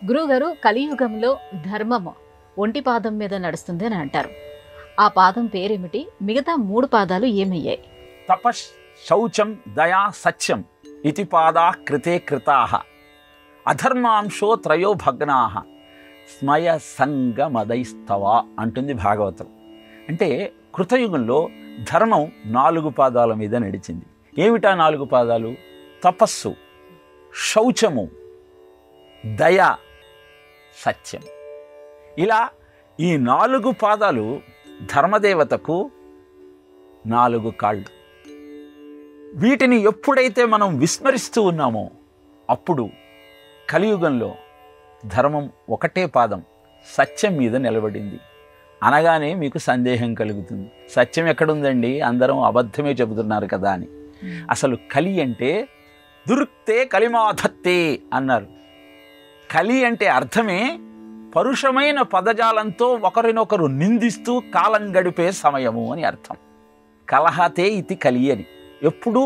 గురువుగారు, కలియుగంలో ధర్మము ఒంటి పాదం మీద నడుస్తుంది అని అంటారు. ఆ పాదం పేరేమిటి? మిగతా 3 పాదాలు ఏమయ్యాయి? తపస్, శౌచం, దయా, సత్యం ఇతి పాదా కృతే కృతాః అధర్మాంశో త్రయో భగ్నాః స్మయ సంగమదైస్తవ అంటుంది భాగవతం. అంటే కృతయుగంలో ధర్మం 4 పాదాల మీద నడిచింది. ఏమిటా 4 పాదాలు? తపస్సు, శౌచము, దయ, సత్యం. ఇలా ఈ 4 పాదాలు ధర్మదేవతకు 4 కాళ్ళు. వీటిని ఎప్పుడైతే మనం విస్మరిస్తూ ఉన్నామో అప్పుడు కలియుగంలో ధర్మం ఒకటే పాదం సత్యం మీద నిలబడింది. అనగానే మీకు సందేహం కలుగుతుంది, సత్యం ఎక్కడుందండి, అందరం అబద్ధమే చెబుతున్నారు కదా అని. అసలు కలి అంటే దుర్క్తే కలిమాధత్తే అన్నారు. కలి అంటే అర్థమే పరుషమైన పదజాలంతో ఒకరినొకరు నిందిస్తూ కాలం గడిపే సమయము అని అర్థం. కలహతే ఇతి కలి అని. ఎప్పుడూ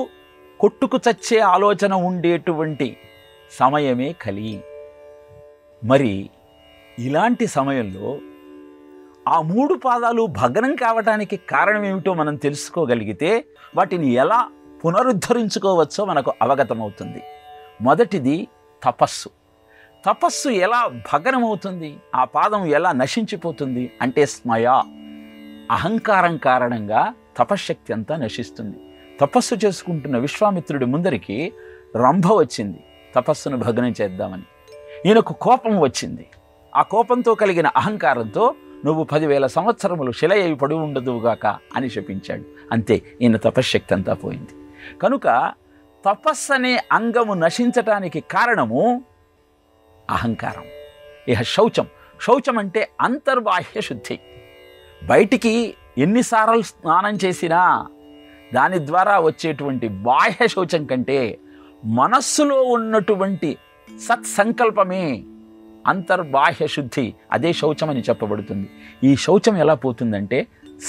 కొట్టుకు చచ్చే ఆలోచన ఉండేటువంటి సమయమే కలి. మరి ఇలాంటి సమయంలో ఆ 3 పాదాలు భగ్నం కావటానికి కారణం ఏమిటో మనం తెలుసుకోగలిగితే వాటిని ఎలా పునరుద్ధరించుకోవచ్చో మనకు అవగతమవుతుంది. మొదటిది తపస్సు. తపస్సు ఎలా భగ్నమవుతుంది, ఆ పాదం ఎలా నశించిపోతుంది అంటే స్మయ, అహంకారం కారణంగా తపశ్శక్తి అంతా నశిస్తుంది. తపస్సు చేసుకుంటున్న విశ్వామిత్రుడి ముందరికి రంభ వచ్చింది తపస్సును భగ్నం చేద్దామని. ఈయనకు కోపం వచ్చింది. ఆ కోపంతో కలిగిన అహంకారంతో నువ్వు 10,000 సంవత్సరములు శిల అయి పడి ఉండదువుగాక అని శపించాడు. అంతే, ఈయన తపశ్శక్తి అంతా పోయింది. కనుక తపస్సు అనే అంగము నశించటానికి కారణము అహంకారం. ఇహ శౌచం. శౌచం అంటే అంతర్బాహ్య శుద్ధి. బయటికి ఎన్నిసార్లు స్నానం చేసినా దాని ద్వారా వచ్చేటువంటి బాహ్య శౌచం కంటే మనస్సులో ఉన్నటువంటి సత్సంకల్పమే అంతర్బాహ్య శుద్ధి, అదే శౌచం అని చెప్పబడుతుంది. ఈ శౌచం ఎలా పోతుందంటే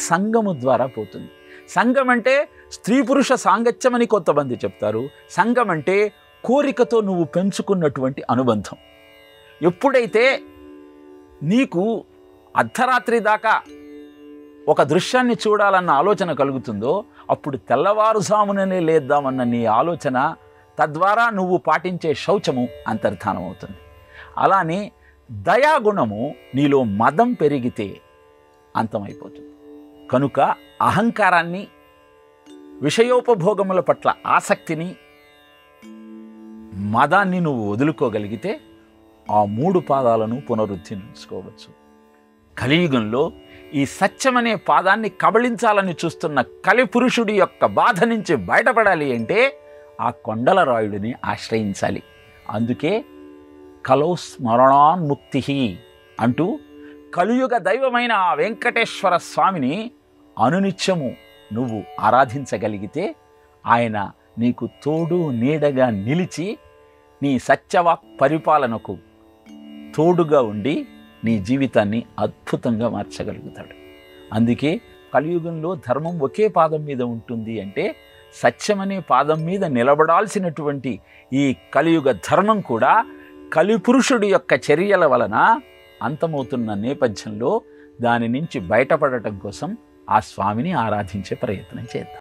సంగము ద్వారా పోతుంది. సంగం అంటే స్త్రీ పురుష సాంగత్యం అని కొంతమంది చెప్తారు. సంగం అంటే కోరికతో నువ్వు పెంచుకున్నటువంటి అనుబంధం. ఎప్పుడైతే నీకు అర్ధరాత్రి దాకా ఒక దృశ్యాన్ని చూడాలన్న ఆలోచన కలుగుతుందో అప్పుడు తెల్లవారుజాముననే లేద్దామన్న నీ ఆలోచన, తద్వారా నువ్వు పాటించే శౌచము అంతర్ధానం అవుతుంది. అలానే దయాగుణము నీలో మదం పెరిగితే అంతమైపోతుంది. కనుక అహంకారాన్ని, విషయోపభోగముల పట్ల ఆసక్తిని, మదాన్ని నువ్వు వదులుకోగలిగితే ఆ 3 పాదాలను పునరుద్ధరించుకోవచ్చు. కలియుగంలో ఈ సత్యమనే పాదాన్ని కబళించాలని చూస్తున్న కలిపురుషుడి యొక్క బాధ నుంచి బయటపడాలి అంటే ఆ కొండల రాయుడిని ఆశ్రయించాలి. అందుకే కలౌ స్మరణాన్ముక్తి అంటూ కలియుగ దైవమైన ఆ వెంకటేశ్వర స్వామిని అనునిత్యము నువ్వు ఆరాధించగలిగితే ఆయన నీకు తోడు నీడగా నిలిచి నీ సత్యవాక్ పరిపాలనకు తోడుగా ఉండి నీ జీవితాన్ని అద్భుతంగా మార్చగలుగుతాడు. అందుకే కలియుగంలో ధర్మం ఒకే పాదం మీద ఉంటుంది అంటే సత్యమనే పాదం మీద నిలబడాల్సినటువంటి ఈ కలియుగ ధర్మం కూడా కలిపురుషుడి యొక్క చర్యల వలన అంతమవుతున్న నేపథ్యంలో దాని నుంచి బయటపడటం కోసం ఆ స్వామిని ఆరాధించే ప్రయత్నం చేద్దాం.